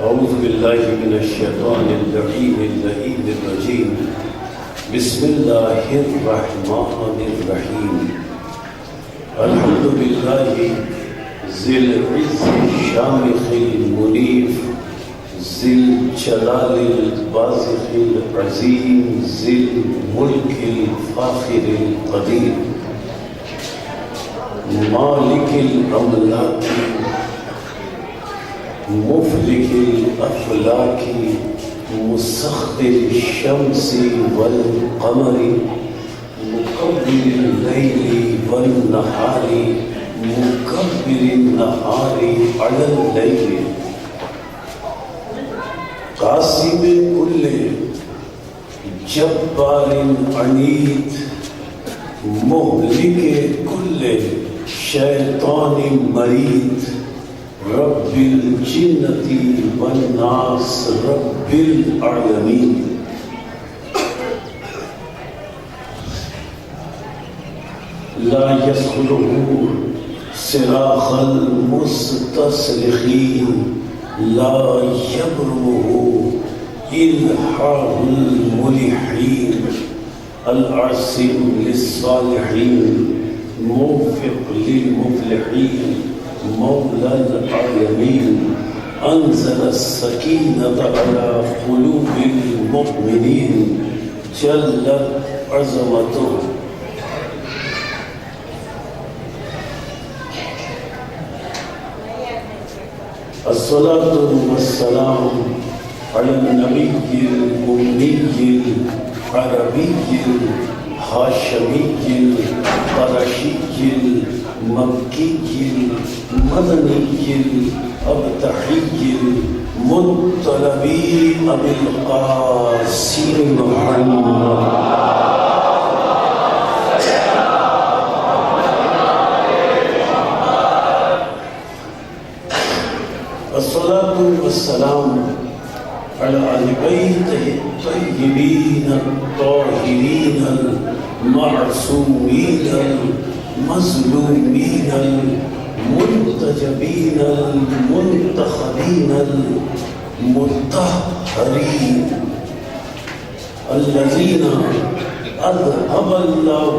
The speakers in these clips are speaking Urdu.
أعوذ بالله من الشيطان اللعين اللئيم الرجيم. بسم الله الرحمن الرحيم. الحمد لله ذي العز الشامخ المنيف ذي الجلال البازخ العظيم ذي الملك الفاخر القدير مالك الأملاك مفلك الأفلاك مسخر الشمس والقمر مكبر الليل والنهار مكبر النهار على الليل قاسم كل جبار عنيد مهلك كل شيطان مريد رب الجنة والناس رب العالمين. لا يسخره صراخ المستصرخين لا يبرمه إلحاح الملحين العاصم للصالحين موفق للمفلحين مولى العالمين. أنزل السكينة على قلوب المؤمنين جلت عظمته. الصلاة والسلام على النبي الأمي العربي الهاشمي القرشي المكي المدني الأبتحي المطلبي أبي القاسم محمد. الصلاة والسلام على آل بيته الطيبين الطاهرين المعصومين المظلومين المنتجبين المنتخبين المطهرين الذين أذهب الله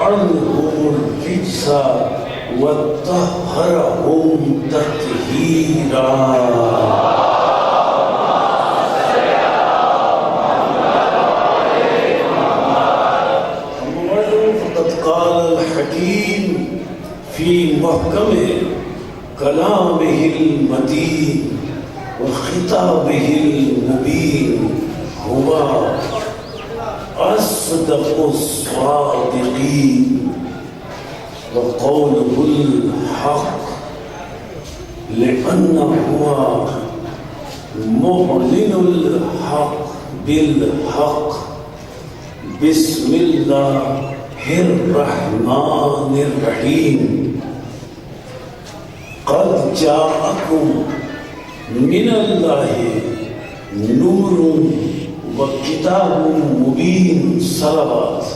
عنهم الرجس وطهرهم تطهيرا. فقد قال الحكيم في محكم كلامه المتين وخطابه المبين هو أصدق الصادقين وقوله الحق لأنه هو معلن الحق بالحق. بسم الله الرحمن الرحيم. قد جاءكم من الله نور وكتاب مبين. صلوات.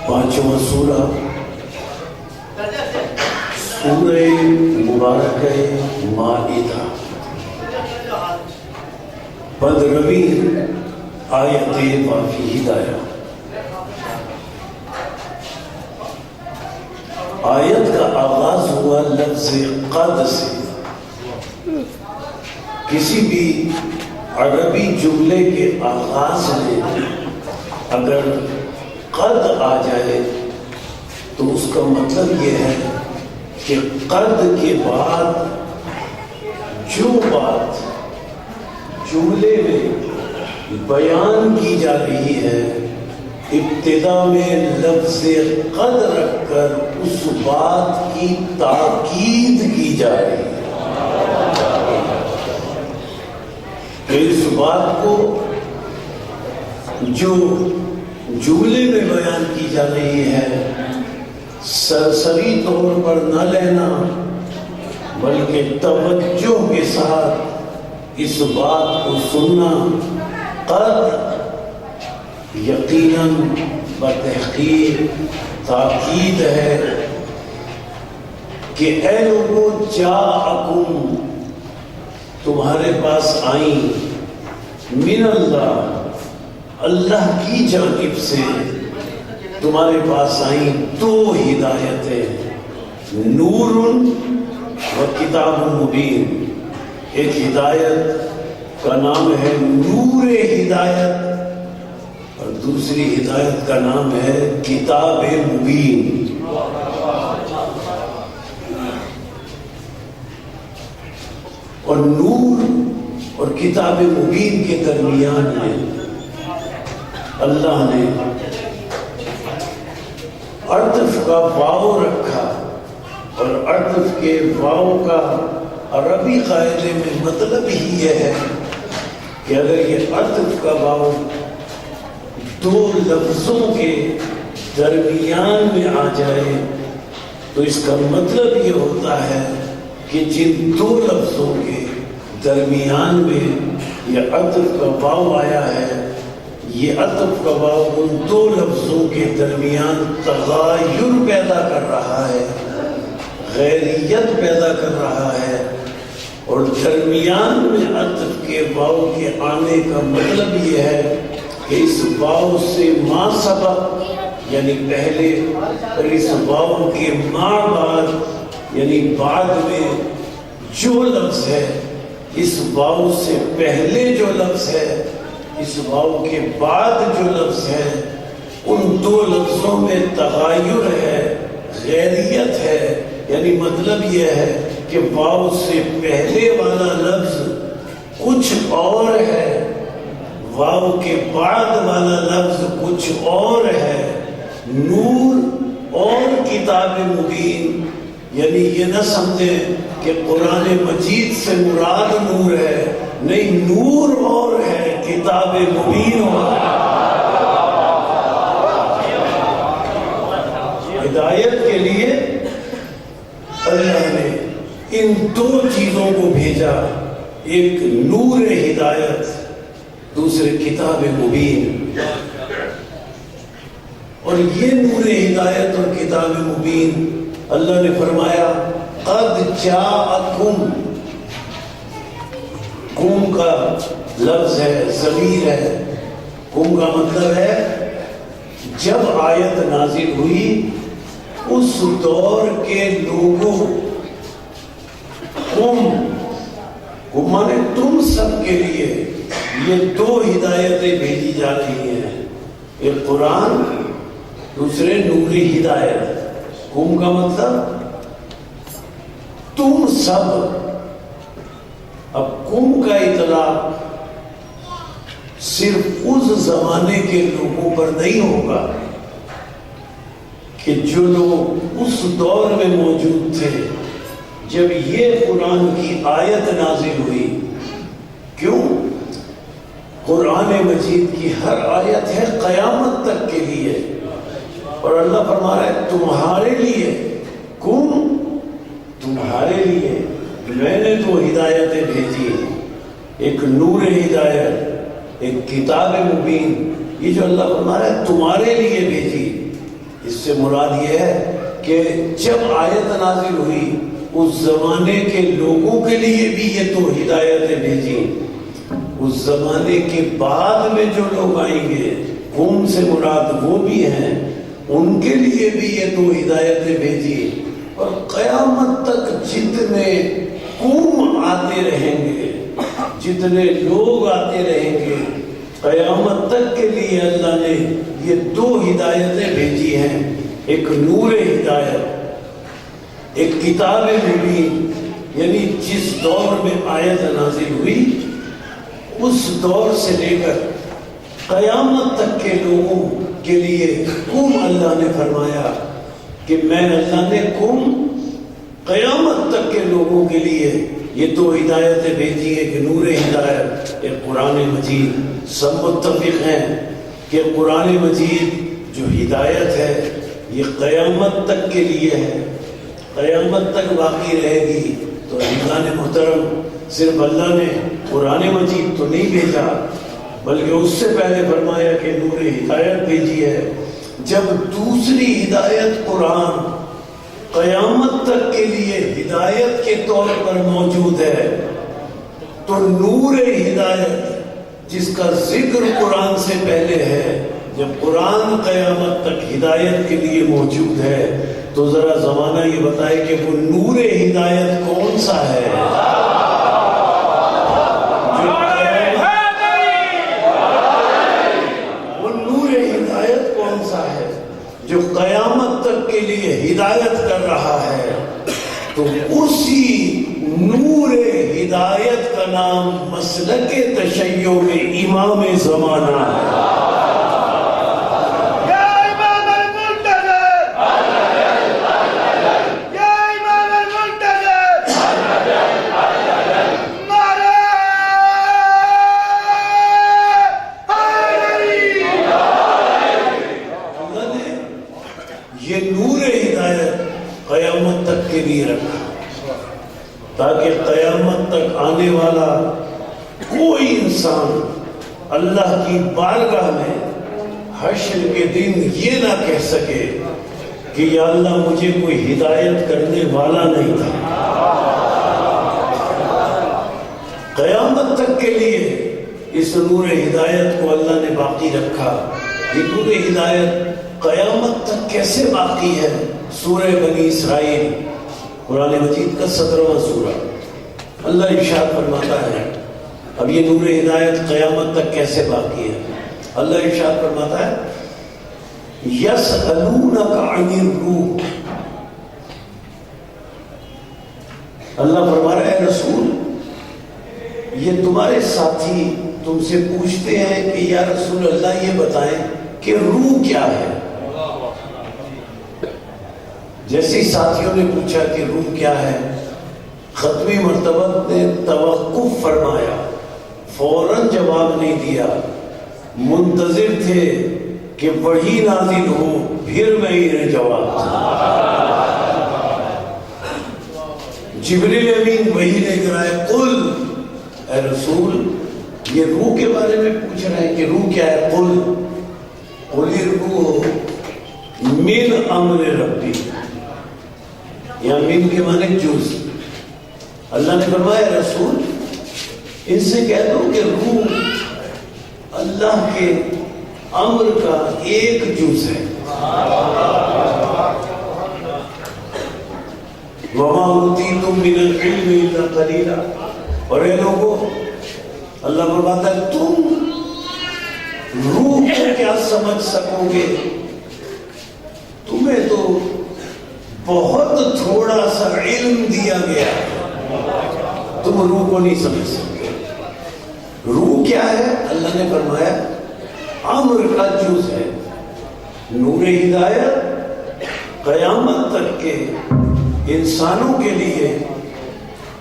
پانچواں سورہ سورہ مبارکہ مائدہ پندرہویں آیت وافی ہدایہ. آیت کا آغاز ہوا لفظ قد سے. کسی بھی عربی جملے کے آغاز میں اگر قد آ جائے تو اس کا مطلب یہ ہے کہ قد کے بعد جو بات جملے میں بیان کی جا رہی ہے ابتدا میں لفظ قد رکھ کر اس بات کی تاکید کی جا رہی ہے. تو اس بات کو جو جملے میں بیان کی جا رہی ہے سرسری طور پر نہ لینا بلکہ توجہ کے ساتھ اس بات کو سننا. قد یقیناً بتحقیق تاکید ہے کہ اے لوگوں جاءکم تمہارے پاس آئیں من اللہ کی جانب سے تمہارے پاس آئیں دو ہدایتیں، نور و کتاب مبین۔ ایک ہدایت کا نام ہے نور ہدایت اور دوسری ہدایت کا نام ہے کتاب مبین۔ اور نور اور کتاب مبین کے درمیان میں اللہ نے عطف کا واو رکھا، اور عطف کے واو کا عربی قاعدے میں مطلب ہی یہ ہے کہ اگر یہ عطف کا واو دو لفظوں کے درمیان میں آ جائے تو اس کا مطلب یہ ہوتا ہے کہ جن دو لفظوں کے درمیان میں یہ عطف کا واو آیا ہے، یہ عطف کا واو ان دو لفظوں کے درمیان تغایر پیدا کر رہا ہے، غیریت پیدا کر رہا ہے، اور درمیان میں عطف کے واو کے آنے کا مطلب یہ ہے کہ اس واو سے ما سبق یعنی پہلے، اور اس واو کے ما بعد یعنی بعد میں جو لفظ ہے، اس واو سے پہلے جو لفظ ہے، اس واو کے بعد جو لفظ ہے، ان دو لفظوں میں تغایر ہے، غیریت ہے۔ یعنی مطلب یہ ہے کہ واو سے پہلے والا لفظ کچھ اور ہے، واو کے بعد والا لفظ کچھ اور ہے۔ نور اور کتاب مبین، یعنی یہ نہ سمجھیں کہ قرآن مجید سے مراد نور ہے، نہیں، نور اور ہے، کتاب مبین اور ہے۔ ہدایت کے لیے اللہ نے ان دو چیزوں کو بھیجا، ایک نور ہدایت، دوسرے کتاب مبین۔ اور یہ نور ہدایت اور کتاب مبین اللہ نے فرمایا قد جاءکم، کم کا لفظ ہے، ضمیر ہے، کم کا مطلب ہے جب آیت نازل ہوئی اس دور کے لوگوں، کم مانے تم سب کے لیے یہ دو ہدایتیں بھیجی جا رہی ہیں، ایک قرآن، دوسرے نوری ہدایت۔ کم کا مطلب تم سب۔ اب کم کا اطلاق صرف اس زمانے کے لوگوں پر نہیں ہوگا کہ جو لوگ اس دور میں موجود تھے جب یہ قرآن کی آیت نازل ہوئی۔ کیوں؟ قرآن مجید کی ہر آیت ہے قیامت تک کے لیے، اور اللہ فرما رہا ہے تمہارے لیے، کم تمہارے لیے میں نے تو ہدایتیں بھیجی، ایک نور ہدایت، ایک کتاب مبین۔ یہ جو اللہ فرما رہا ہے تمہارے لیے بھیجی، اس سے مراد یہ ہے کہ جب آیت نازل ہوئی اس زمانے کے لوگوں کے لیے بھی یہ تو ہدایتیں بھیجی، اس زمانے کے بعد میں جو لوگ آئیں گے، قوم سے مراد وہ بھی ہیں، ان کے لیے بھی یہ تو ہدایتیں بھیجی، اور قیامت تک جتنے قوم آتے رہیں گے، جتنے لوگ آتے رہیں گے، قیامت تک کے لیے اللہ نے یہ دو ہدایتیں بھیجی ہیں، ایک نور ہدایت، ایک کتاب مبین۔ یعنی جس دور میں آیت نازل ہوئی اس دور سے لے کر قیامت تک کے لوگوں کے لیے قوم، اللہ نے فرمایا کہ میں اللہ نے قوم قیامت تک کے لوگوں کے لیے یہ دو ہدایتیں بھیجی ہیں، کہ نور ہدایت، ایک قرآن مجید۔ سب متفق ہیں کہ قرآن مجید جو ہدایت ہے یہ قیامت تک کے لیے ہے، قیامت تک باقی رہے گی۔ تو عزیزان محترم، صرف اللہ نے قرآن مجید تو نہیں بھیجا بلکہ اس سے پہلے فرمایا کہ نور ہدایت بھیجی ہے. جب دوسری ہدایت قرآن قیامت تک کے لیے ہدایت کے طور پر موجود ہے تو نور ہدایت جس کا ذکر قرآن سے پہلے ہے، جب قرآن قیامت تک ہدایت کے لیے موجود ہے تو ذرا زمانہ یہ بتائے کہ وہ نور ہدایت کون سا ہے؟ وہ نور ہدایت کون سا ہے جو قیامت تک کے لیے ہدایت کر رہا ہے؟ تو اسی نور ہدایت کا نام مسلک تشیع میں امام زمانہ ہے. یہ نور ہدایت قیامت تک کے لیے رکھا تاکہ قیامت تک آنے والا کوئی انسان اللہ کی بارگاہ میں حشر کے دن یہ نہ کہہ سکے کہ یا اللہ مجھے کوئی ہدایت کرنے والا نہیں تھا. قیامت تک کے لیے اس نور ہدایت کو اللہ نے باقی رکھا. یہ نور ہدایت قیامت تک کیسے باقی ہے؟ سورہ بنی اسرائیل قرآن مجید کا 17واں سورہ. اللہ ارشاد فرماتا ہے اب یہ نور ہدایت قیامت تک کیسے باقی ہے. اللہ ارشاد فرماتا ہے یسألونک عن الروح. اللہ فرما رہا ہے رسول یہ تمہارے ساتھی تم سے پوچھتے ہیں کہ یا رسول اللہ یہ بتائیں کہ روح کیا ہے. جیسے ساتھیوں نے پوچھا کہ روح کیا ہے، ختمی مرتبہ نے توقف فرمایا، فوراً جواب نہیں دیا، منتظر تھے کہ وحی نازل ہو پھر میں انہیں جواب دوں. جبریل امین وحی لے کر آئے، قل اے رسول یہ روح کے بارے میں پوچھ رہے ہیں کہ روح کیا ہے. قل الروح من امر ربی، یا من کے معنی جز. اللہ نے فرمایا رسول ان سے کہہ دو کہ روح اللہ کے امر کا ایک جز ہے. وَمَا أُوتِيتُم مِّنَ الْعِلْمِ إِلَّا قَلِيلًا. اور اے لوگوں اللہ فرماتا ہے تم روح کو کیا سمجھ سکو گے، تمہیں تو بہت تھوڑا سا علم دیا گیا، تم روح کو نہیں سمجھ سکتے. روح کیا ہے؟ اللہ نے فرمایا امر کا جز ہے. نور ہدایت قیامت تک کے انسانوں کے لیے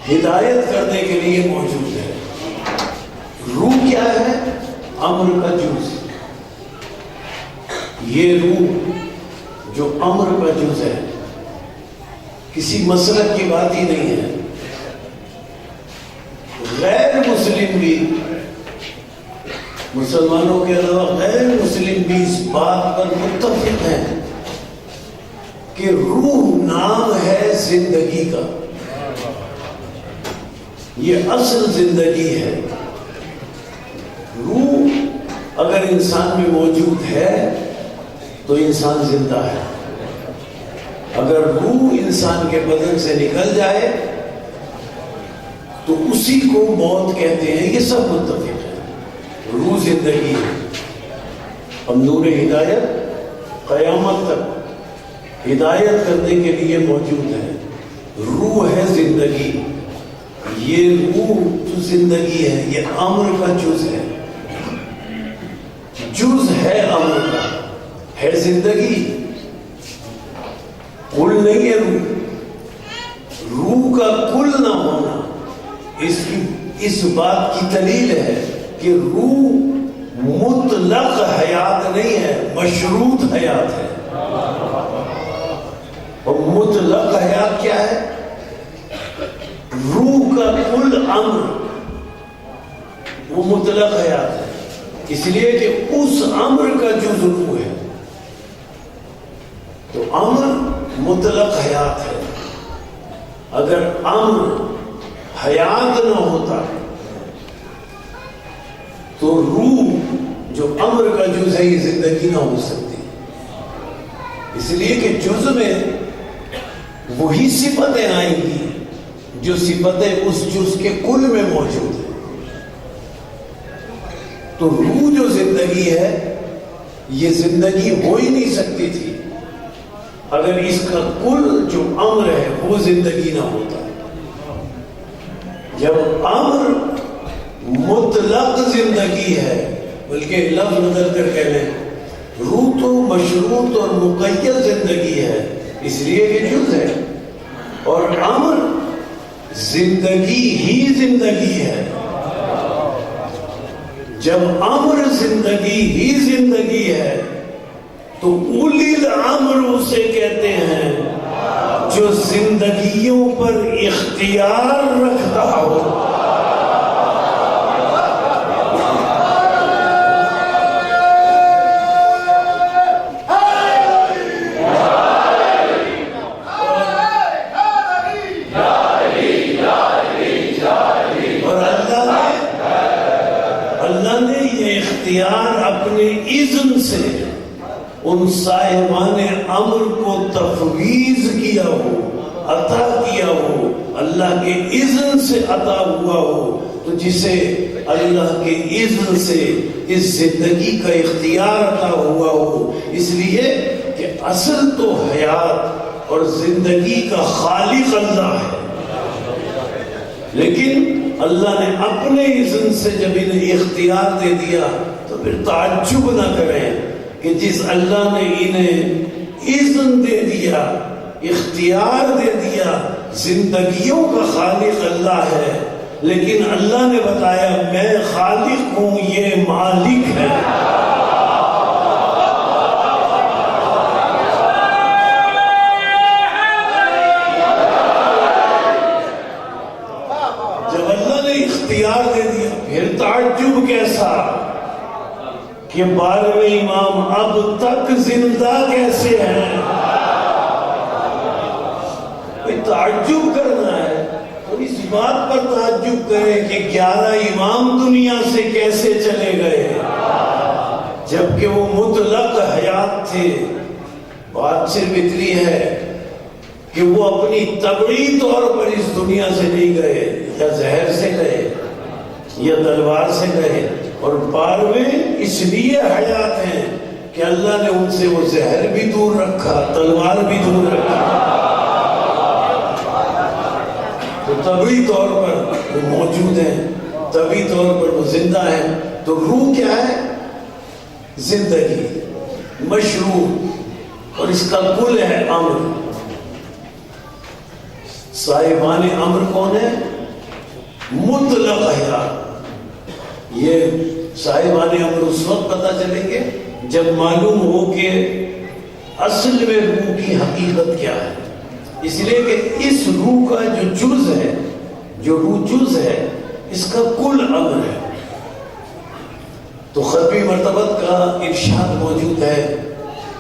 ہدایت کرنے کے لیے موجود ہے. روح کیا ہے؟ امر کا جز. یہ روح جو امر کا جز ہے کسی مسلک کی بات ہی نہیں ہے. غیر مسلم بھی، مسلمانوں کے علاوہ غیر مسلم بھی اس بات پر متفق ہیں کہ روح نام ہے زندگی کا. یہ اصل زندگی ہے. روح اگر انسان میں موجود ہے تو انسان زندہ ہے. اگر روح انسان کے بدن سے نکل جائے تو اسی کو موت کہتے ہیں. یہ سب متفق ہیں روح زندگی ہے. اب نور ہدایت قیامت تک ہدایت کرنے کے لیے موجود ہے. روح ہے زندگی. یہ روح جو زندگی ہے یہ امر کا جز ہے. جز ہے امر کا، ہے زندگی، کل نہیں ہے روح. روح کا کل نہ ہونا اس بات کی دلیل ہے کہ روح مطلق حیات نہیں ہے، مشروط حیات ہے. اور مطلق حیات کیا ہے؟ روح کا کل امر وہ مطلق حیات ہے. اس لیے کہ اس امر کا جزء روح ہے. تو امر مطلق حیات ہے. اگر امر حیات نہ ہوتا تو روح جو امر کا جز ہے یہ زندگی نہ ہو سکتی. اس لیے کہ جز میں وہی صفتیں آئیں گی جو صفتیں اس جز کے کل میں موجود ہیں. تو روح جو زندگی ہے یہ زندگی ہو ہی نہیں سکتی تھی اگر اس کا کل جو امر ہے وہ زندگی نہ ہوتا. جب امر مطلق زندگی ہے، بلکہ لفظ بدل کر کہہ لیں روح تو مشروط اور مقید زندگی ہے اس لیے کہ جز ہے، اور امر زندگی ہی زندگی ہے. جب امر زندگی ہی زندگی ہے تو اولی الامر اسے کہتے ہیں جو زندگیوں پر اختیار رکھتا ہو. اپنے اذن سے ان صاحبان امر کو تفویض کیا ہو، عطا کیا ہو، اللہ کے اذن سے عطا ہوا ہو. تو جسے اللہ کے اذن سے اس زندگی کا اختیار عطا ہوا ہو، اس لیے کہ اصل تو حیات اور زندگی کا خالق اللہ ہے، لیکن اللہ نے اپنے اذن سے جب انہیں اختیار دے دیا تو پھر تعجب نہ کریں کہ جس اللہ نے انہیں اذن دے دیا، اختیار دے دیا، زندگیوں کا خالق اللہ ہے، لیکن اللہ نے بتایا میں خالق ہوں یہ مالک ہے. جب اللہ نے اختیار دے دیا پھر تعجب کیسا کہ 12ویں امام اب تک زندہ کیسے ہیں. کوئی تعجب کرنا ہے تو اس بات پر تعجب کرے کہ 11 امام دنیا سے کیسے چلے گئے جبکہ وہ مطلق حیات تھے. بات صرف اتنی ہے کہ وہ اپنی طبعی طور پر اس دنیا سے نہیں گئے، یا زہر سے گئے یا تلوار سے گئے، اور 12ویں اس لیے حیات ہیں کہ اللہ نے ان سے وہ زہر بھی دور رکھا، تلوار بھی دور رکھا. تو طبعی طور پر وہ موجود ہیں، طبعی طور پر وہ زندہ ہیں. تو روح کیا ہے؟ زندگی، مشروع، اور اس کا کل ہے امر. صاحبان امر کون ہے؟ مطلق حیات. یہ صاحبان امر اس وقت پتہ چلیں گے جب معلوم ہو کہ اصل میں روح کی حقیقت کیا ہے. اس لیے کہ اس روح کا جو جز ہے، جو روح جز ہے، اس کا کل امر ہے. تو ختمی مرتبت کا ارشاد موجود ہے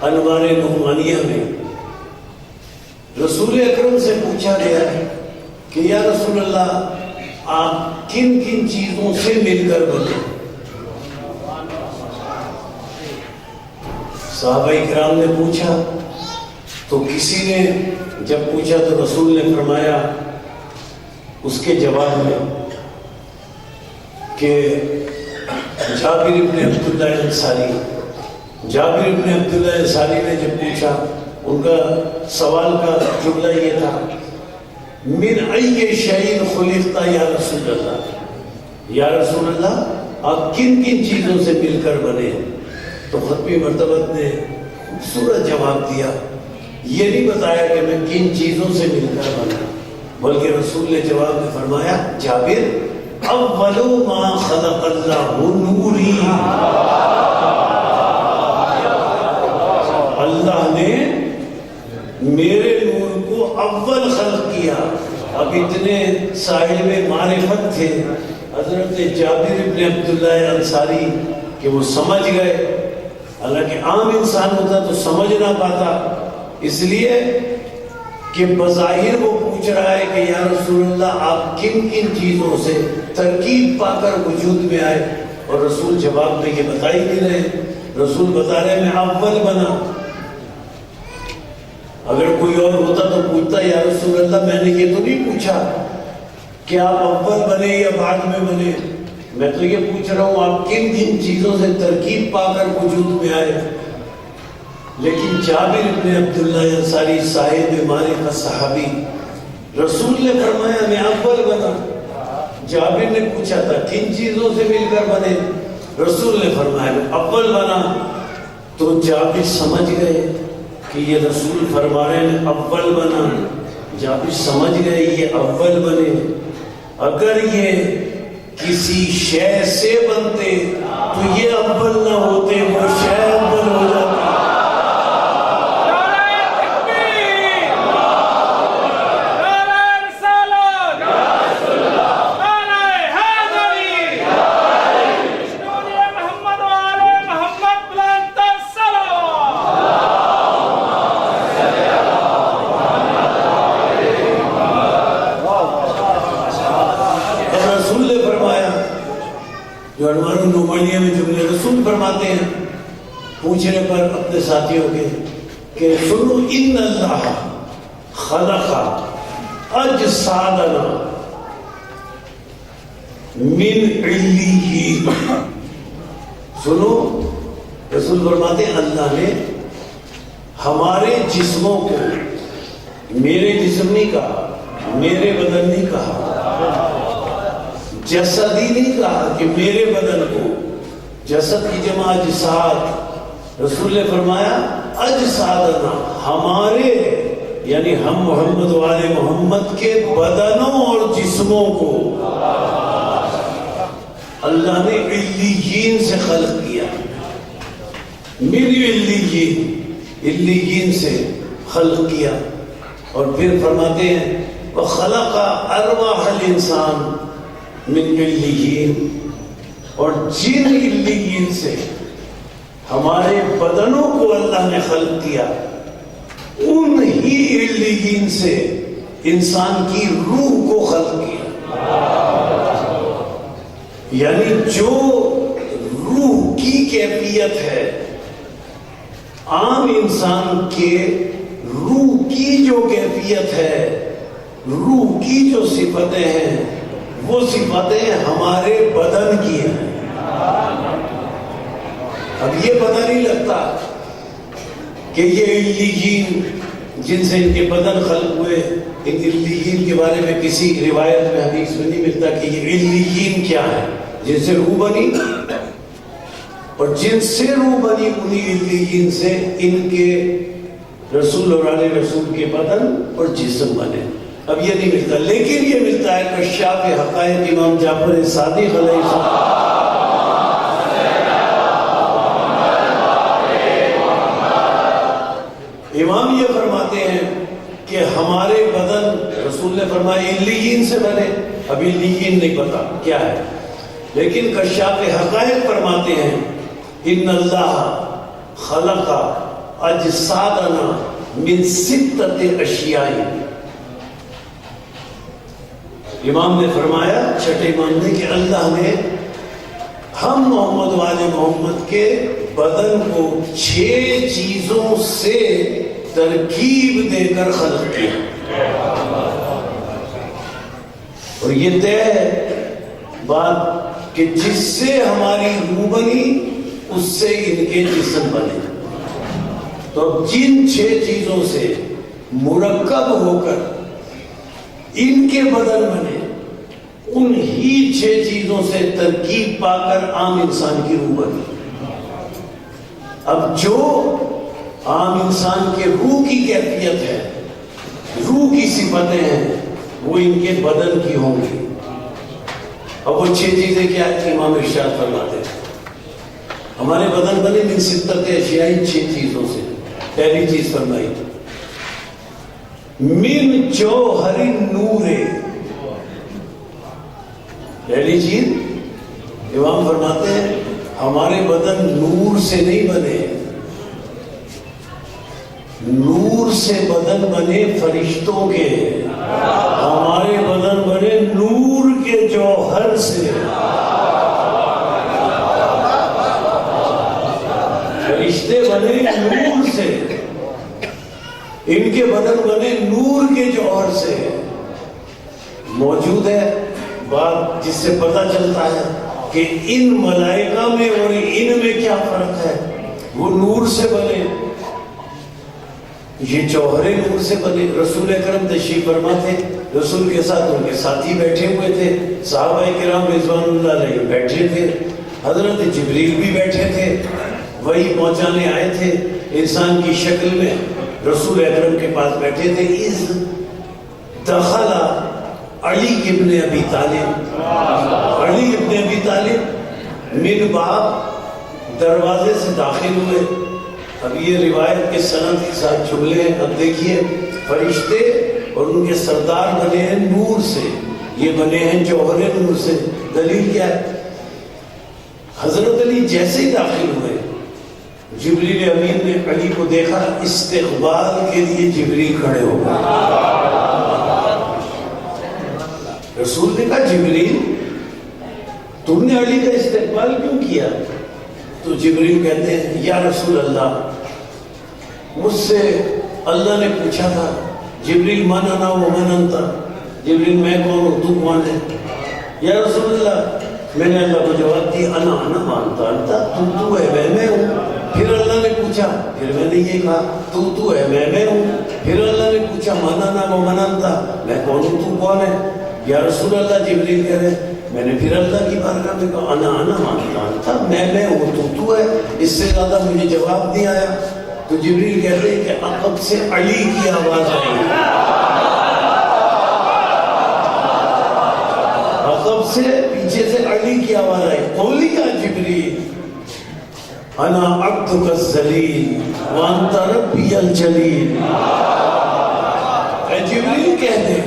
انوار نعمانیہ میں. رسول اکرم سے پوچھا گیا ہے کہ یا رسول اللہ آپ کن کن چیزوں سے مل کر بنے؟ صحابہ کرام نے پوچھا تو کسی نے جب پوچھا تو رسول نے فرمایا اس کے جواب میں کہ جابر ابن عبداللہ انصاری، جابر ابن عبداللہ انصاری نے جب پوچھا، ان کا سوال کا جملہ یہ تھا من ای شیء خلقت یا رسول اللہ، یا رسول اللہ آپ کن کن چیزوں سے مل کر بنے؟ تو ختمی مرتبت نے خوبصورت جواب دیا، یہ نہیں بتایا کہ میں کن چیزوں سے مل کر بنا، بلکہ رسول نے جواب میں فرمایا جابر اول ما خلق اللہ نوری، اللہ نے میرے نور کو اول خلق کیا. اب اتنے صاحب معرفت تھے حضرت جابر ابن عبداللہ انصاری کہ وہ سمجھ گئے، حالانکہ عام انسان ہوتا تو سمجھ نہ پاتا، اس لیے کہ بظاہر وہ پوچھ رہا ہے کہ یا رسول اللہ آپ کن کن چیزوں سے ترکیب پا کر وجود میں آئے، اور رسول جواب میں یہ بتا ہی نہیں رہے۔ رسول بتا رہے میں اول بنا۔ اگر کوئی اور ہوتا تو پوچھتا یا رسول اللہ میں نے یہ تو نہیں پوچھا کہ آپ اول بنے یا بعد میں بنے، میں تو یہ پوچھ رہا ہوں آپ کن کن چیزوں سے ترکیب پا کر وجود میں آئے۔ لیکن جابر بن عبداللہ انصاری صاحب مالک صحابی، رسول نے فرمایا میں اول بنا۔ جابر نے پوچھا تھا کن چیزوں سے مل کر بنے، رسول نے فرمایا میں اول بنا۔ تو جابر سمجھ گئے کہ یہ رسول فرما رہے ہیں اول بنا، جابر سمجھ گئے یہ اول بنے۔ اگر یہ کسی شے سے بنتے تو یہ اول نہ ہوتے، وہ شے اول ہو جاتی۔ فرماتے ہیں پوچھنے پر اپنے ساتھیوں کے کہ سنو ان اللہ خلق اجسادنا من علیین۔ سنو، رسول فرماتے ہیں اللہ نے ہمارے جسموں کو، میرے جسم نہیں کہا، میرے بدن نہیں کہا، جسدی نہیں کہا کہ میرے بدن کو، جسد کی جمع اجساد، رسول نے فرمایا اجسادنا، ہمارے یعنی ہم محمد والے محمد کے بدنوں اور جسموں کو اللہ نے علیین سے خلق کیا، میری علیین سے خلق کیا۔ اور پھر فرماتے ہیں وَخَلَقَ أَرْوَاحَ الْإِنسَانِ مِنْ عِلِّيِّينَ، اور جن علیین سے ہمارے بدنوں کو اللہ نے خلق کیا، ان ہی علیین سے انسان کی روح کو خلق کیا۔ یعنی جو روح کی کیفیت ہے، عام انسان کے روح کی جو کیفیت ہے، روح کی جو صفتیں ہیں، وہ صفتیں ہمارے بدن کی ہیں۔ اب یہ پتہ نہیں لگتا کہ یہ علیین جن سے ان کے بدن خلق ہوئے، ان علیین کے بارے میں کسی روایت میں حدیث میں نہیں ملتا کہ یہ علیین کیا ہے۔ جن سے روح بنی اور جن سے روح بنی انہی علیین سے ان کے رسول اور آل رسول کے بدن اور جسم بنے۔ اب یہ نہیں ملتا، لیکن یہ ملتا ہے کشاف حقائق امام جعفر صادق علیہ السلام۔ امام یہ فرماتے ہیں کہ ہمارے بدن، رسول نے فرمایا علیین سے بنے، ابھی علیین نہیں پتا کیا ہے، لیکن کشاف حقائق فرماتے ہیں ان اللہ خلق اجسادنا من ستۃ اشیاء۔ امام نے فرمایا، چھٹے امام نے، کہ اللہ نے ہم محمد والے محمد کے بدن کو 6 چیزوں سے ترکیب دے کر خلق کیا۔ اور یہ طے بات کہ جس سے ہماری روح بنی اس سے ان کے جسم بنے۔ تو جن 6 چیزوں سے مرکب ہو کر ان کے بدن بنے، ان ہی 6 چیزوں سے ترکیب پا کر عام انسان کی روح بنی۔ اب جو عام انسان کے روح کی کیفیت ہے، روح کی صفتیں ہیں، وہ ان کے بدن کی ہوں گی۔ اب وہ 6 چیزیں کیا ہے؟ امام ارشاد فرماتے ہیں ہمارے بدن بنے من ستۃ اشیاء، 6 چیزوں سے۔ پہلی چیز فرمائی من جوہر النور، پہلی چیز امام فرماتے ہیں ہمارے بدن نور سے نہیں بنے، نور سے بدن بنے فرشتوں کے، ہمارے بدن بنے نور کے جوہر سے۔ فرشتے بنے نور سے، ان کے بدن بنے نور کے جوہر سے۔ موجود ہے بات جس سے پتہ چلتا ہے کہ ان ملائکہ میں اور ان میں کیا فرق ہے۔ وہ نور سے بنے، یہ جوہر نور سے بنے۔ رسول اکرم تشریف فرما تھے، رسول کے ساتھ ان کے ساتھی بیٹھے ہوئے تھے، صحابہ کرام رضوان اللہ علیہ بیٹھے تھے، حضرت جبریل بھی بیٹھے تھے، وہی پہنچانے آئے تھے انسان کی شکل میں، رسول اکرم کے پاس بیٹھے تھے۔ اس دخل علی ابن ابی طالب، علی ابن ابی طالب من باب، دروازے سے داخل ہوئے۔ اب یہ روایت کے سند کے ساتھ جملے ہیں، اب دیکھیے فرشتے اور ان کے سردار بنے ہیں نور سے، یہ بنے ہیں جوہر نور سے۔ دلیل کیا ہے؟ حضرت علی جیسے ہی داخل ہوئے، جبریل امین نے علی کو دیکھا، استقبال کے لیے جبریل کھڑے ہو گئے۔ رسول نے کہا جبریل تم نے علی کا استقبال کیوں کیا؟ تو جبریل کہتے ہیں یا رسول اللہ، مجھ سے اللہ نے پوچھا تھا جبریل من انا و من انت، جبریل میں کون ہوں تو کون ہے؟ یا رسول اللہ میں نے اللہ کو جواب دی انا انا مانتا انتا، تو ہے میں ہوں۔ پھر اللہ نے پوچھا، پھر میں نے یہ کہا تو ہے میں ہوں۔ پھر اللہ نے پوچھا من انا و من انت، میں کون ہوں تو کون ہے؟ یا رسول اللہ جبریل کہہ رہے میں نے پھر اللہ کی بارگاہ میں کہا انا مانتا تھا، میں ہوں تو ہے، اس سے زیادہ مجھے جواب نہیں آیا۔ تو جبریل کہتے ہیں کہ عقب سے علی کی آواز آئی، عقب سے پیچھے سے علی کی آواز آئی، قولی یا جبریل انا عبدک الذلیل وانت ربی الجلیل۔ اے جبریل کہہ دے،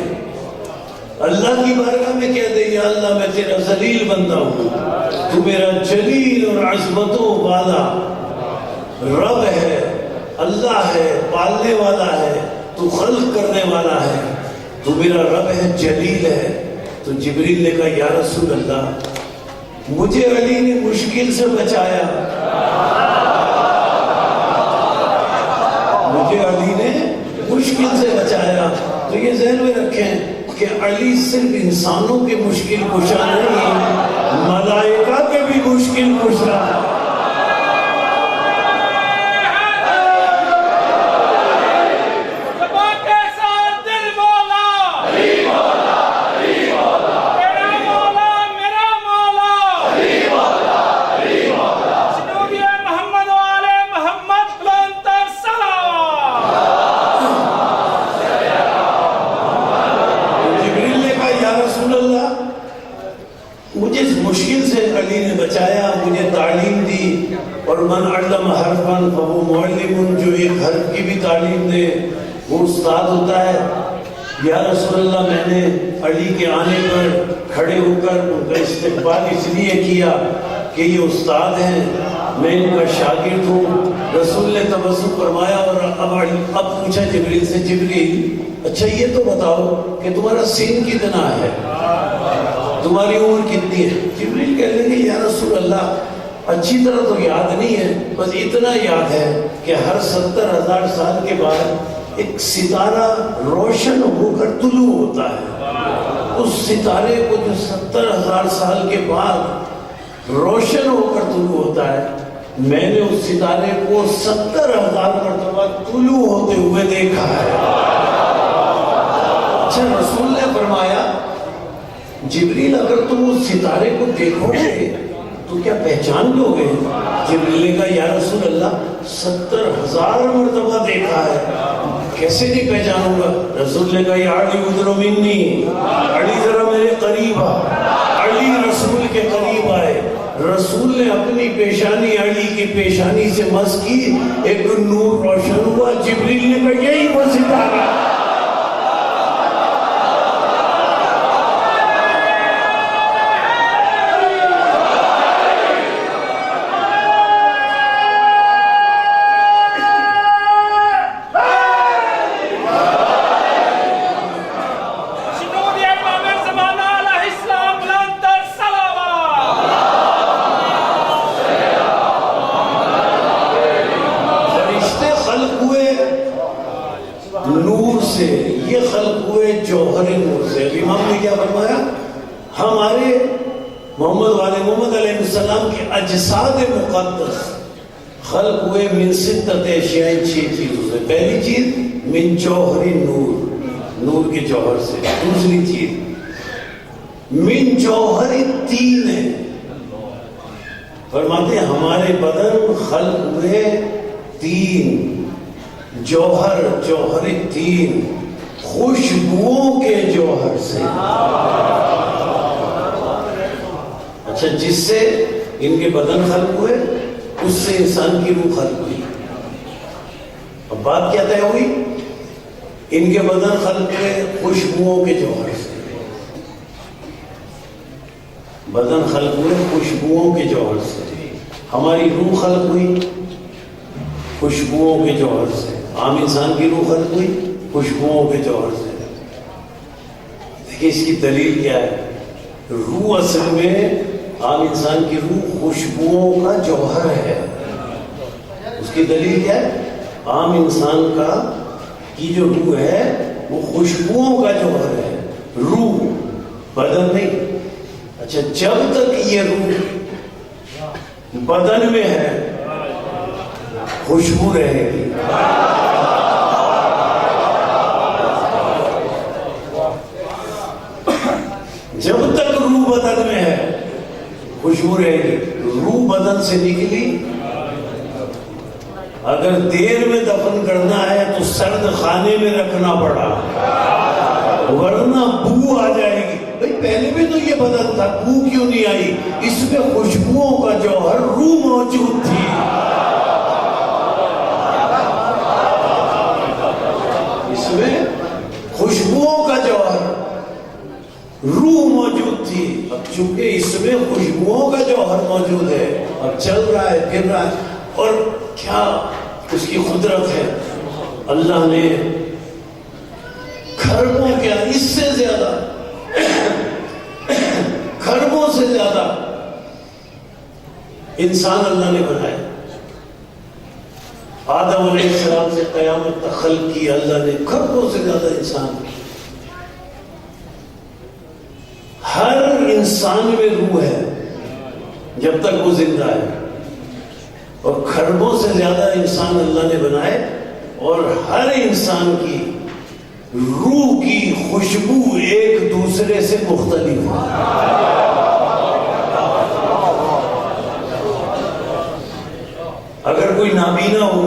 اللہ کی بارگاہ میں کہہ دے یا اللہ میں تیرا ذلیل بندہ ہوں، تو میرا جلیل اور عظمتوں والا رب ہے، اللہ ہے، پالنے والا ہے، تو خلق کرنے والا ہے، تو میرا رب ہے، جلیل ہے۔ تو جبریل نے کہا یا رسول اللہ مجھے علی نے مشکل سے بچایا، مجھے علی نے مشکل سے بچایا۔ تو یہ ذہن میں رکھیں کہ علی صرف انسانوں کے مشکل کشا نہیں، ملائکہ کے بھی مشکل کشا۔ مجھے اس مشکل سے علی نے بچایا، مجھے تعلیم دی، اور من علم حرفا فهو معلم، جو ایک حرف کی بھی تعلیم دے وہ استاد ہوتا ہے۔ یا رسول اللہ میں نے علی کے آنے پر کھڑے ہو کر ان کا استقبال اس لیے کیا کہ یہ استاد ہیں، میں ان کا شاگرد ہوں۔ رسول نے تبسم فرمایا اور اب پوچھا جبریل سے، جبریل اچھا یہ تو بتاؤ کہ تمہارا سن کتنا ہے، تمہاری عمر کتنی ہے؟ جبریل کہنے لگے یا رسول اللہ اچھی طرح تو یاد نہیں ہے، بس اتنا یاد ہے کہ ہر 70,000 سال کے بعد ایک ستارہ روشن ہو کر طلوع ہوتا ہے۔ اس ستارے کو جو 70,000 سال کے بعد روشن ہو کر طلوع ہوتا ہے، میں نے اس ستارے کو 70,000 مرتبہ طلوع ہوتے ہوئے دیکھا ہے۔ اچھا رسول نے فرمایا جبریل اگر تم اس ستارے کو دیکھو گے تو کیا پہچان لو گے؟ جبریل نے کہا یا رسول اللہ 70,000 مرتبہ دیکھا ہے، کیسے نہیں پہچانوں گا؟ رسول نے کہا یا علی ادھر منی، علی ذرا میرے قریب آ۔ علی رسول کے قریب آئے، رسول نے اپنی پیشانی علی کی پیشانی سے مس کی، ایک نور روشن ہوا۔ جبریل نے کہا یہی وہ ستارہ۔ سے، یہ خلق ہوئے جوہر نور سے۔ امام نے کیا فرمایا؟ ہمارے محمد والے محمد علیہ السلام کے اجساد مقدس خلق ہوئے من ستت اشیاء، 6 چیزوں سے۔ پہلی چیز من جوہر نور، نور کے جوہر سے۔ دوسری چیز من جوہر تین ہے، فرماتے ہیں ہمارے بدن خلق ہوئے 3 جوہر، جوہر 3 خوشبوؤں کے جوہر سے۔ اچھا، جس سے ان کے بدن خلق ہوئے اس سے انسان کی روح خلق ہوئی۔ اب بات کیا طے ہوئی؟ ان کے بدن خلق ہوئے خوشبوؤں کے جوہر سے، بدن خلق ہوئے خوشبوؤں کے جوہر سے۔ ہماری روح خلق ہوئی خوشبوؤں کے جوہر سے، عام انسان کی روح خلق ہوئی خوشبوؤں کے جوہر سے۔ دیکھیں اس کی دلیل کیا ہے؟ روح اصل میں عام انسان کی روح خوشبوؤں کا جوہر ہے۔ اس کی دلیل کیا ہے؟ عام انسان کا کی جو روح ہے وہ خوشبوؤں کا جوہر ہے، روح، بدن نہیں۔ اچھا، جب تک یہ روح بدن میں ہے خوشبو رہے گی، جب تک روح بدن میں ہے خوشبو رہے گی۔ روح بدن سے نکلی، اگر دیر میں دفن کرنا ہے تو سرد خانے میں رکھنا پڑا، ورنہ بو آ جائے گی۔ بھئی پہلے بھی تو یہ بدن تھا، بو کیوں نہیں آئی؟ اس میں خوشبوؤں کا جوہر روح موجود تھی۔ اس میں خوشبوؤں کا جوہر روح موجود تھی۔ اب چونکہ اس میں خوشبوؤں کا جوہر موجود ہے، اب چل رہا ہے، پھر رہا ہے، اور کیا اس کی قدرت ہے! اللہ نے کھربوں کیا، اس سے زیادہ، کھربوں سے زیادہ انسان اللہ نے بنائے۔ آدم علیہ السلام سے قیامت تک خلق کی اللہ نے کھربوں سے زیادہ انسان۔ ہر انسان میں روح ہے جب تک وہ زندہ ہے، اور کھربوں سے زیادہ انسان اللہ نے بنائے، اور ہر انسان کی روح کی خوشبو ایک دوسرے سے مختلف ہے۔ اگر کوئی نابینا ہو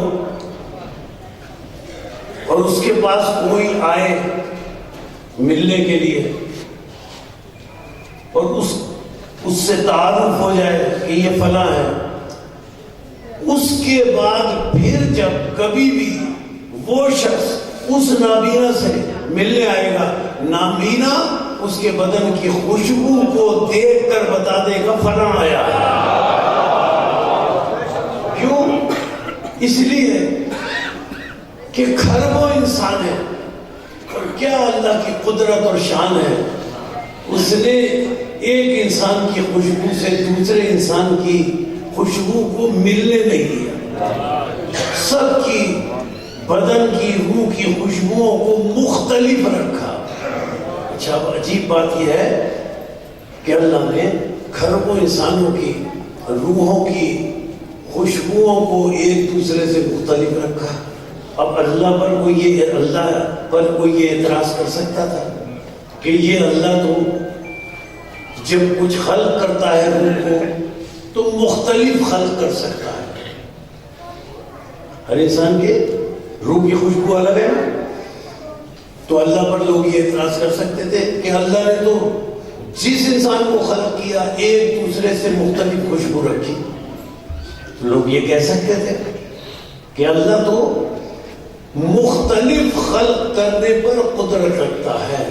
اور اس کے پاس کوئی آئے ملنے کے لیے اور اس سے تعارف ہو جائے کہ یہ فلاں ہے، اس کے بعد پھر جب کبھی بھی وہ شخص اس نابینا سے ملنے آئے گا، نابینا اس کے بدن کی خوشبو کو دیکھ کر بتا دے گا فلاں آیا ہے۔ کیوں؟ اس لیے کہ کھربوں انسان ہے، اور کیا اللہ کی قدرت اور شان ہے، اس نے ایک انسان کی خوشبو سے دوسرے انسان کی خوشبو کو ملنے نہیں دیا، سب کی بدن کی روح کی خوشبوؤں کو مختلف رکھا۔ اچھا، اب عجیب بات یہ ہے کہ اللہ نے کھربوں انسانوں کی روحوں کی خوشبوؤں کو ایک دوسرے سے مختلف رکھا۔ اب اللہ پر کوئی یہ اعتراض کر سکتا تھا کہ یہ اللہ تو جب کچھ خلق کرتا ہے روح کو تو مختلف خلق کر سکتا ہے۔ ہر انسان کے روح کی خوشبو الگ ہے نا، تو اللہ پر لوگ یہ اعتراض کر سکتے تھے کہ اللہ نے تو جس انسان کو خلق کیا ایک دوسرے سے مختلف خوشبو رکھی۔ لوگ یہ کہہ سکتے تھے کہ اللہ تو مختلف خلق کرنے پر قدرت رکھتا ہے۔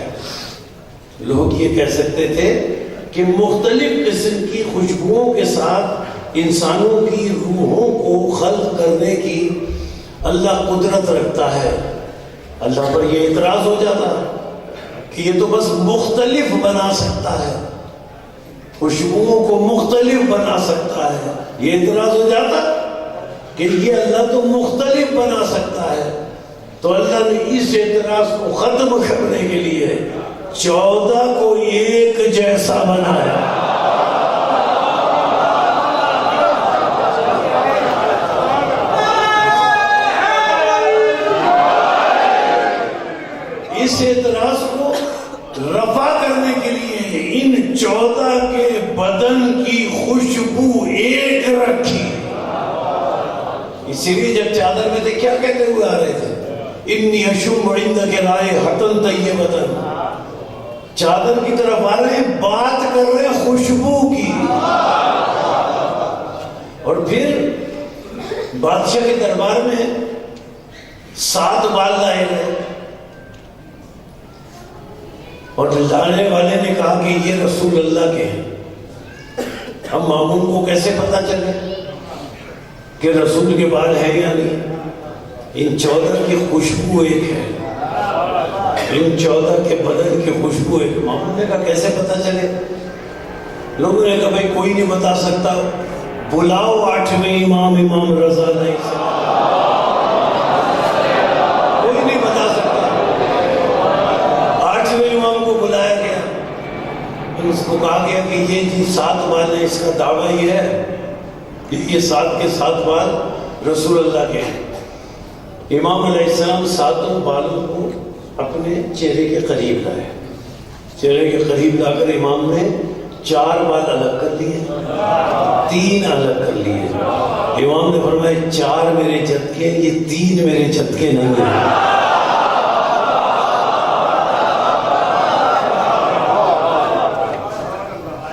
لوگ یہ کہہ سکتے تھے کہ مختلف قسم کی خوشبوؤں کے ساتھ انسانوں کی روحوں کو خلق کرنے کی اللہ قدرت رکھتا ہے۔ اللہ پر یہ اعتراض ہو جاتا کہ یہ تو بس مختلف بنا سکتا ہے، خوشبوؤں کو مختلف بنا سکتا ہے۔ یہ اعتراض ہو جاتا کہ یہ اللہ تو مختلف بنا سکتا ہے، تو اللہ نے اس اعتراض کو ختم کرنے کے لیے 14 کو ایک جیسا بنایا. اس اعتراض کو رفع کرنے کے لیے ان 14 کے بدن کی خوشبو ایک رکھی. اسی لیے جب چادر میں تھے کیا کہتے ہوئے آ رہے تھے؟ انی اشم عندک رائحۃ طیبۃ. چادر کی طرف آ رہے ہیں، بات کر رہے ہیں خوشبو کی. اور پھر بادشاہ کے دربار میں 7 بال لائے گئے اور لانے والے نے کہا کہ یہ رسول اللہ کے ہیں. اب مامون کو کیسے پتا چلے کہ رسول کے بال ہے یا نہیں؟ ان 14 کی خوشبو ایک ہے، ان 14 کے بدن کی خوشبو ایک. مامون نے کہا کیسے پتا چلے؟ لوگوں نے کہا بھائی کوئی نہیں بتا سکتا، بلاؤ 8ویں امام رضا علیہ السلام. کوئی نہیں بتا سکتا. 8ویں امام کو بلایا گیا، اس کو کہا گیا کہ یہ جی 7 بال ہے، اس کا دعویٰ یہ ہے کہ یہ 7 کے 7 بال رسول اللہ کے ہیں. امام علیہ السلام 7 بالوں کو اپنے چہرے کے قریب لائے. چہرے کے قریب لا کر امام نے 4 بال الگ کر لیے، 3 الگ کر لیے. امام نے فرمایا 4 میرے جد کے، یہ 3 میرے جد کے نہیں ہیں.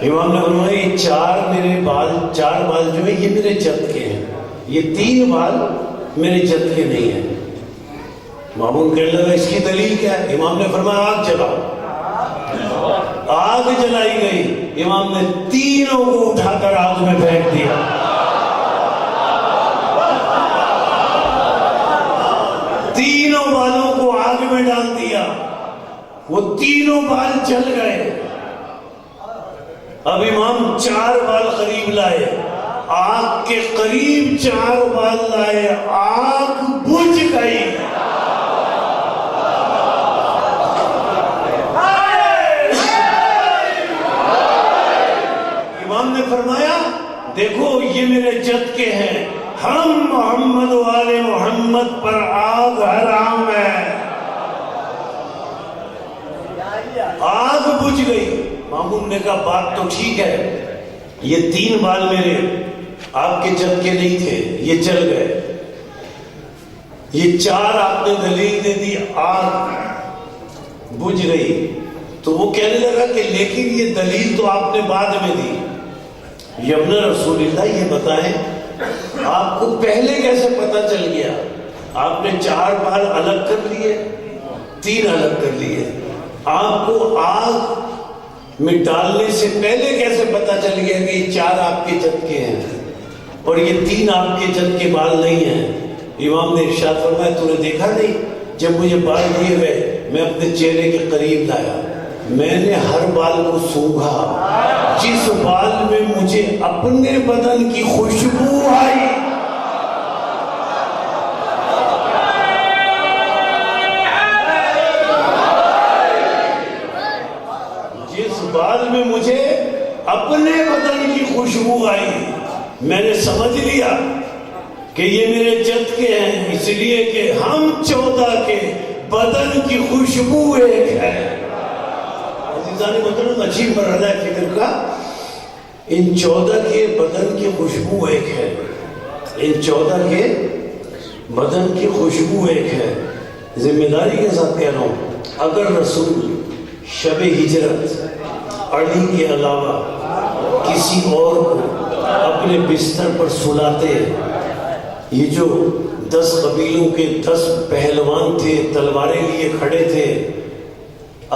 امام نے فرمایا یہ 4 بال جو ہیں یہ میرے جد کے ہیں، یہ 3 بال میرے جد کے نہیں ہیں. مامون کہنے لگا اس کی دلیل کیا ہے؟ امام نے فرمایا آگ جلاؤ. آگ جلائی گئی. امام نے تینوں کو اٹھا کر آگ میں پھینک دیا. تینوں بالوں کو آگ میں ڈال دیا. وہ تینوں بال جل گئے. اب امام 4 بال قریب لائے، آگ کے قریب 4 بال لائے، آگ بجھ گئی. امام نے فرمایا دیکھو یہ میرے جد کے ہیں، ہم محمد والے محمد پر آگ حرام ہے. آگ بجھ گئی. مامون نے کہا بات تو ٹھیک ہے، یہ 3 بال میرے آپ کے جد کے نہیں تھے، یہ جل گئے. یہ 4 آپ نے دلیل دے دی، آگ بجھ گئی. تو وہ کہنے لگا کہ لیکن یہ دلیل تو آپ نے بعد میں دی. ابن رسول اللہ یہ بتائیں آپ کو پہلے کیسے پتا چل گیا؟ آپ نے 4 بال الگ کر لیے، 3 الگ کر لیے. آپ کو آگ میں ڈالنے سے پہلے کیسے پتا چل گیا کہ یہ 4 آپ کے جد کے ہیں اور یہ 3 آپ کے جد کے بال نہیں ہیں؟ امام نے ارشاد فرمایا تو نے دیکھا نہیں جب مجھے بال دیے گئے میں اپنے چہرے کے قریب لایا، میں نے ہر بال کو سونگھا، جس بال میں مجھے اپنے بدن کی خوشبو آئی بال میں مجھے اپنے بدن کی خوشبو آئی، میں نے سمجھ لیا کہ یہ میرے جد کے ہیں، اس لیے کہ ہم 14 کے بدن کی خوشبو ایک ہے. عزیزان محترم عجیب مرحلہ ہے فکر کا. ان 14 کے بدن کی خوشبو ایک ہے، ان 14 کے بدن کی خوشبو ایک ہے. ذمہ داری کے ساتھ کہہ رہا ہوں اگر رسول شب ہجرت علی کے علاوہ کسی اور کو اپنے بستر پر سلاتے، یہ جو 10 قبیلوں کے 10 پہلوان تھے تلواریں لیے کھڑے تھے،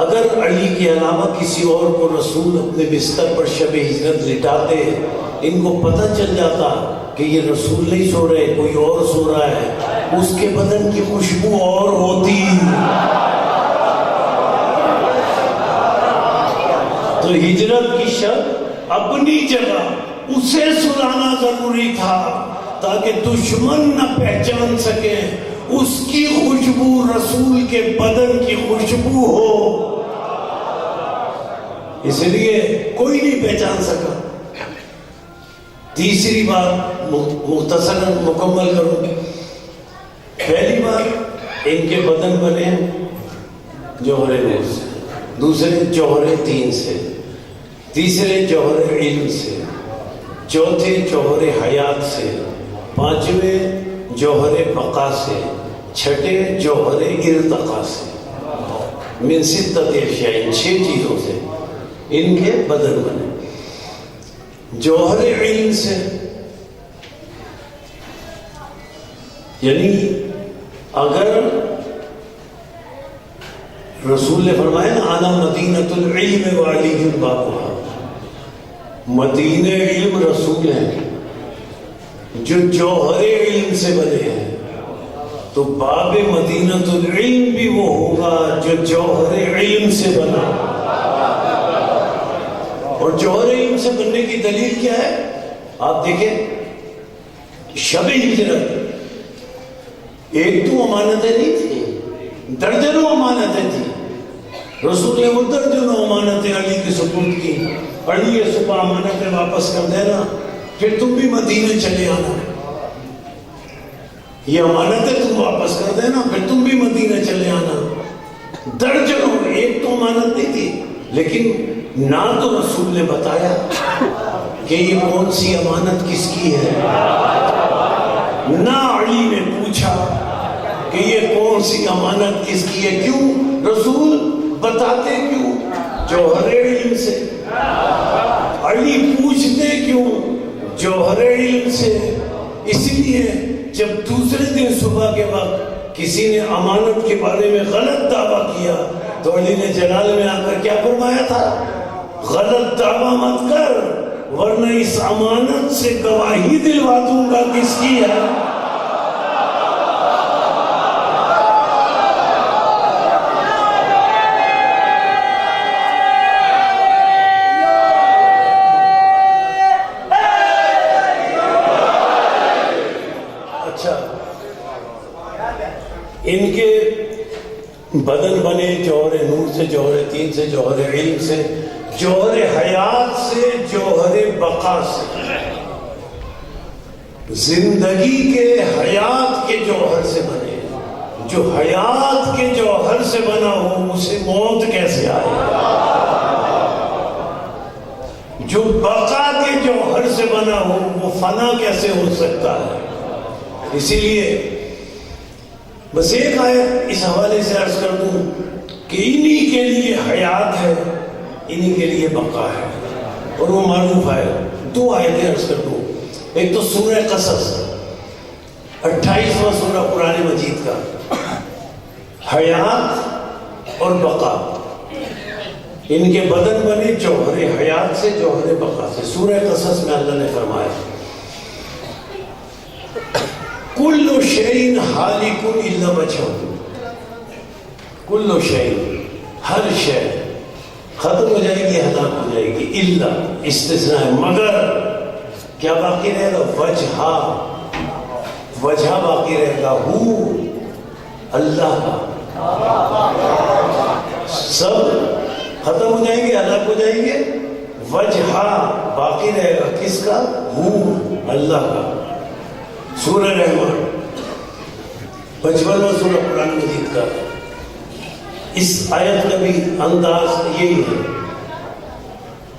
اگر علی کے علاوہ کسی اور کو رسول اپنے بستر پر شب ہجرت لٹاتے، ان کو پتہ چل جاتا کہ یہ رسول نہیں سو رہے کوئی اور سو رہا ہے، اس کے بدن کی خوشبو اور ہوتی. تو ہجرت کی شب اپنی جگہ اسے سلانا ضروری تھا تاکہ دشمن نہ پہچان سکے اس کی خوشبو خوشبو رسول کے بدن کی خوشبو ہو، اس لیے کوئی نہیں پہچان سکا۔ تیسری بات مختصراً مکمل کروں۔ پہلی بات، ان کے بدن بنے جوہر نور سے، دوسرے جوہر تین سے، تیسرے جوہر علم سے، چوتھے جوہر حیات سے، پانچویں جوہر بقا سے، چھٹے جوہر ارتقا سے، من ستت اشیاء، چھ چیزوں سے ان کے بدن بنے۔ جوہر علم سے یعنی اگر رسول نے فرمایا نا انا مدینۃ العلم وعلی بابها، مدینہ علم رسول ہیں جو جوہر علم سے بنے ہیں، تو باب مدینۃ العلم بھی وہ ہوگا جو جوہر علم سے بنا۔ اور جوہر علم سے بننے کی دلیل کیا ہے؟ آپ دیکھیں شب ہجرت ایک تو امانتیں نہیں تھیں، درجنوں امانتیں تھیں۔ رسول نے وہ درجنوں امانتیں علی کی سپرد کی، علی یہ صبح امانتیں واپس کر دینا، پھر تم بھی مدینے چلے آنا، یہ امانتیں تم واپس کر دینا، پھر تم بھی مدینے چلے آنا۔ درجنوں، ایک تو امانت نہیں تھی، لیکن نہ تو رسول نے بتایا کہ یہ کون سی امانت کس کی ہے، نہ علی نے پوچھا کہ یہ کون سی امانت کس کی ہے۔ کیوں رسول بتاتے کیوں؟ جوہر علم سے۔ علی پوچھتے کیوں؟ جوہر علم سے۔ اس لیے جب دوسرے دن صبح کے وقت کسی نے امانت کے بارے میں غلط دعویٰ کیا تو علی نے جلال میں آ کر کیا فرمایا تھا؟ غلط دعویٰ مت کر، ورنہ اس امانت سے گواہی دلوا دوں گا کس کی ہے۔ اچھا، ان کے بدن بنے جوہر نور سے، جوہر تین سے، جوہر علم سے، جوہر حیات سے، جوہر بقا سے۔ زندگی کے حیات کے جوہر سے بنے، جو حیات کے جوہر سے بنا ہو اسے موت کیسے آئے؟ جو بقا کے جوہر سے بنا ہو وہ فنا کیسے ہو سکتا ہے؟ اسی لیے بس ایک آیت اس حوالے سے عرض کر دوں کہ انہی کے لیے حیات ہے، انہی کے لیے بقا ہے، اور وہ معروف ہے۔ دو آیتیں عرض کر دوں۔ ایک تو سورہ قصص 28واں سورہ قرآن مجید کا، حیات اور بقا، ان کے بدن بنے جوہر حیات سے، جوہر بقا سے۔ سورہ قصص میں اللہ نے فرمایا کل شیء ہالک الا وجہہ، کل شیء، ہر شے ختم ہو جائے گی، ہلاک ہو جائے گی، الا استثناء ہے، مگر کیا باقی رہے گا؟ وجہہ، وجہ باقی رہے گا، ہو اللہ کا۔ سب ختم ہو جائیں گے، ہلاک ہو جائیں گے، وجہ باقی رہے گا، کس کا؟ ہو اللہ کا۔ سورہ رحمان 55واں سورہ قرآن مجید کا، اس آیت کا بھی انداز یہی ہے۔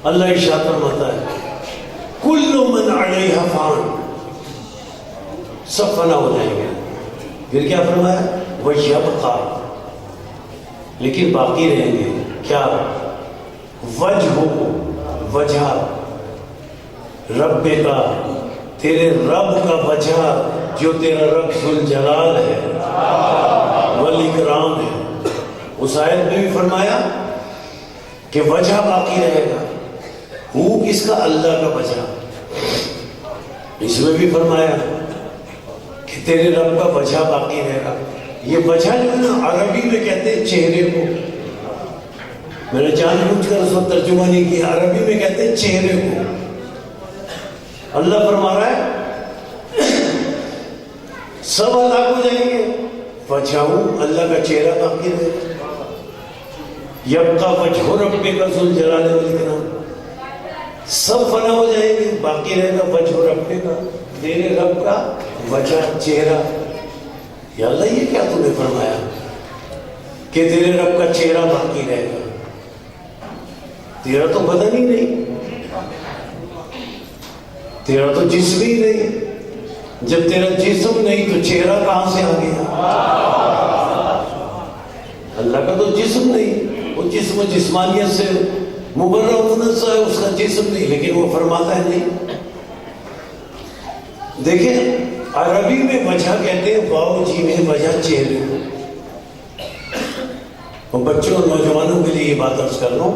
اللہ ارشاد فرماتا ہے کل من علیہا فان، سب فنا ہو جائیں گے، پھر کیا فرمایا؟ وَيَبْقَى، لیکن باقی رہیں گے کیا؟ وجہ، وجہ رب کا، تیرے رب کا وجہ، جو تیرا رب ذوالجلال ہے والاکرام ہے۔ اس آیت میں بھی فرمایا کہ وجہ باقی رہے گا، ہو کس کا؟ اللہ کا وجہ۔ اس میں بھی فرمایا کہ تیرے رب کا وجہ باقی رہے گا۔ یہ وجہ جو ہے نا عربی میں کہتے ہیں چہرے کو، میں نے جان بوجھ کر اس وقت ترجمہ نہیں کیا، عربی میں کہتے ہیں چہرے کو۔ اللہ فرما رہا ہے سب ہلاک ہو جائیں گے، وجہہ، اللہ کا چہرہ باقی رہے گا. یبقیٰ وجہ ربک ذو الجلال والاکرام. سب فنا ہو جائیں گے، باقی رہے گا وجہ ربک کا، تیرے رب کا وجہ، چہرہ. یا اللہ یہ کیا تم نے فرمایا کہ تیرے رب کا چہرہ باقی رہے گا؟ تیرا تو بدن ہی نہیں، تیرا تو جسم ہی نہیں. جب تیرا جسم نہیں تو چہرہ کہاں سے آ گیا؟ اللہ کا تو جسم نہیں، وہ جسم جسمانیت سے مبرہ منزہ ہے، اس کا جسم نہیں، لیکن وہ فرماتا ہے نہیں. دیکھیں عربی میں وجہ کہتے ہیں واو جی میں وجہ چہرے کو. اور بچوں اور نوجوانوں کے لیے یہ بات عرض کر لوں،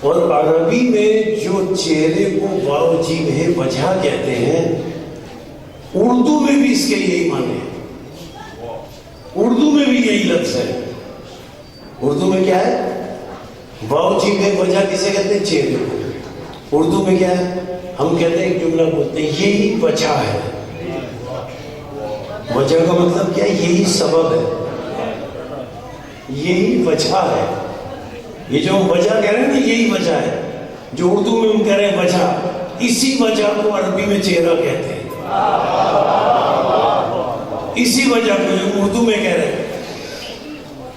اور عربی میں جو چہرے کو واو جی میں وجہ کہتے ہیں، اردو میں بھی اس کے یہی معنی ہے. اردو میں بھی یہی لفظ ہے. اردو میں کیا ہے؟ واو جی میں وجہ کسے کہتے ہیں؟ چہرے کو. اردو میں کیا ہے؟ ہم کہتے ہیں ایک جملہ بولتے ہیں یہی وجہ ہے. وجہ کا مطلب کیا ہے؟ یہی سبب ہے، یہی وجہ ہے. یہ جو ہم وجہ کہہ رہے ہیں نا، یہی وجہ ہے. جو اردو میں ہم کہہ رہے ہیں وجہ، اسی وجہ کو عربی میں چہرہ کہتے ہیں. اسی وجہ کو جو اردو میں کہہ رہے ہیں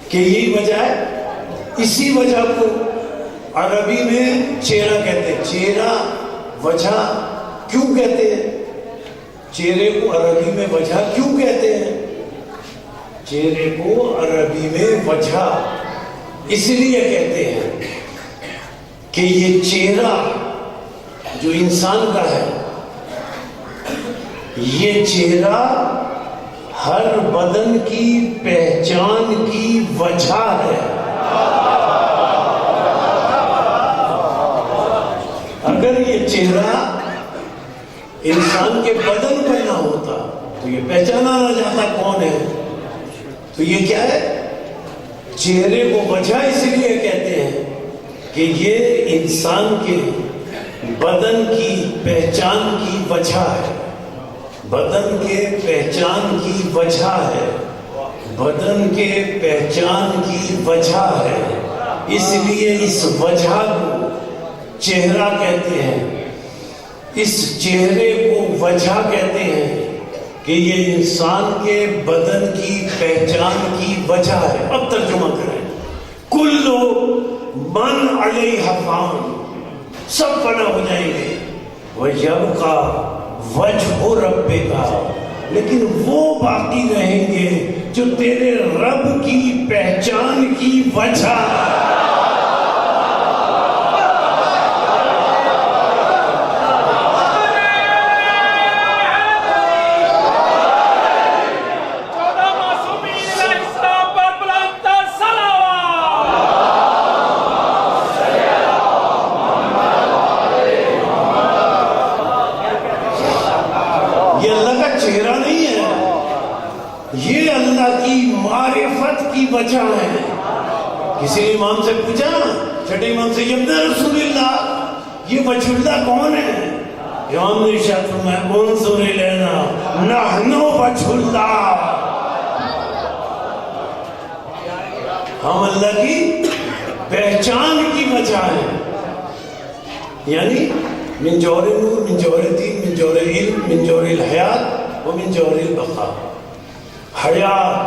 کہ یہی وجہ ہے، اسی وجہ کو عربی میں چہرہ کہتے ہیں. چہرہ وجہ کیوں کہتے ہیں؟ چہرے کو عربی میں وجہ کیوں کہتے ہیں؟ چہرے کو عربی میں وجہ اس لیے کہتے ہیں کہ یہ چہرہ جو انسان کا ہے، یہ چہرہ ہر بدن کی پہچان کی وجہ ہے. اگر یہ چہرہ انسان کے بدن پر نہ ہوتا تو یہ پہچانا نہ جاتا کون ہے. تو یہ کیا ہے؟ چہرے کو وجہ اس لیے کہتے ہیں کہ یہ انسان کے بدن کی پہچان کی وجہ ہے. بدن کے پہچان کی وجہ ہے. بدن کے پہچان کی وجہ ہے. اس لیے اس وجہ کو چہرہ کہتے ہیں. اس چہرے کو وجہ کہتے ہیں کہ یہ انسان کے بدن کی پہچان کی وجہ ہے. اب ترجمہ کریں. کلو من علیہ فان، سب فنا ہو جائیں گے. وَيَبْقَى وَجْهُ رَبِّكَ، لیکن وہ باقی رہیں گے جو تیرے رب کی پہچان کی وجہ ہے. یہ اللہ کا چہرہ نہیں ہے، یہ اللہ کی معرفت کی وجہ ہے. کسی نے امام سے پوچھا، چھٹے امام سے، ابن رسول اللہ یہ وجہ اللہ کون ہے؟ امام نے ارشاد فرمایا، انظر الینا نحن وجہ اللہ، ہم اللہ کی پہچان کی وجہ ہے. یعنی من جوہر نور، من جوہر دین، من جوہر علم، من جوہر الحیات و من جوہر البقاء. حیات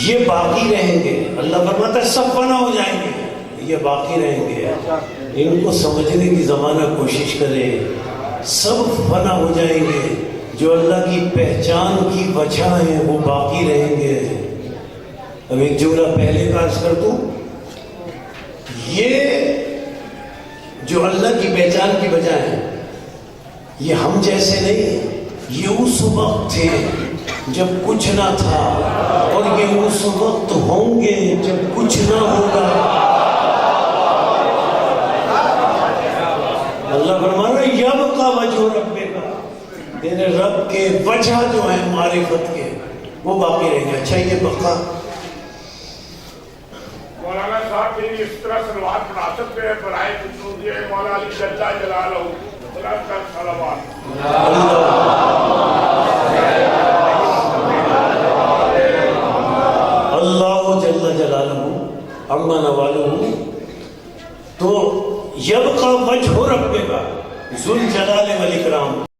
یہ باقی رہیں گے. اللہ فرماتا ہے سب فنا ہو جائیں گے، یہ باقی رہیں گے. ان کو سمجھنے کی زمانہ کوشش کرے. سب فنا ہو جائیں گے، جو اللہ کی پہچان کی وجہ ہیں وہ باقی رہیں گے. اب ایک جملہ پہلے کا عرض کر دوں، یہ جو اللہ کی پہچان کی وجہ ہے یہ ہم جیسے نہیں، یہ اس وقت تھے جب کچھ نہ تھا، اور یہ اس وقت ہوں گے جب کچھ نہ ہوگا. اللہ فرما رہا ہے یبقیٰ وجہ ربک، تیرے رب کے وجہ جو ہیں معرفت کے وہ باقی رہیں گے. اچھا یہ بقا مولانا صاحب بھی اس طرح سلوات بنا سکتے ہیں برائے خصوصیہ مولا علی جللہ جلالہ صلوات. مانا والوں تو یبقى وجہ ربک ذو الجلال والاکرام